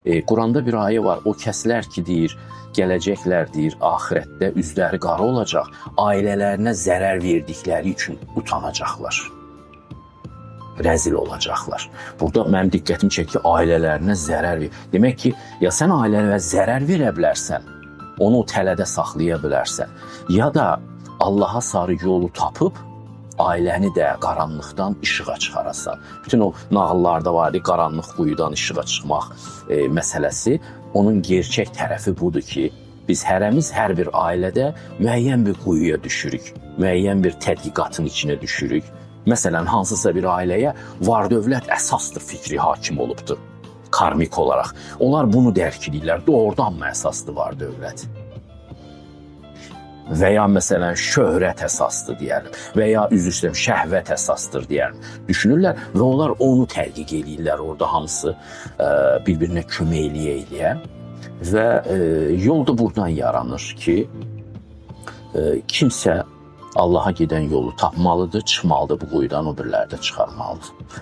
Quranda bir ayə var, o kəslər ki, deyir, gələcəklər, deyir, axirətdə üzləri qara olacaq, ailələrinə zərər verdikləri üçün utanacaqlar, rəzil olacaqlar. Burada mənim diqqətimi çəkdi, ailələrinə zərər verir. Demək ki, ya sən ailələrə zərər verə bilərsən, onu o tələdə saxlaya bilərsən, ya da Allaha sarı yolu tapıb, ailəni də qaranlıqdan işığa çıxarasan. Bütün o nağıllarda var, qaranlıq quyudan işığa çıxmaq məsələsi. Onun gerçək tərəfi budur ki, biz hərəmiz hər bir ailədə müəyyən bir quyuya düşürük, müəyyən bir tədqiqatın içinə düşürük. Məsələn, hansısa bir ailəyə var-dövlət əsasdır fikri hakim olubdur, karmik olaraq. Onlar bunu dərk edirlər, doğrudanmı əsasdır var-dövlət? Və ya məsələn, şöhrət əsasdır deyəlim, və ya üzr istəyirəm, şəhvət əsasdır deyəlim. Düşünürlər və onlar onu tədqiq edirlər, orada hamısı bir-birinə kömək eləyə-eləyə. Və yol da buradan yaranır ki, kimsə Allaha gedən yolu tapmalıdır, çıxmalıdır bu quyudan, o biriləri də çıxarmalıdır.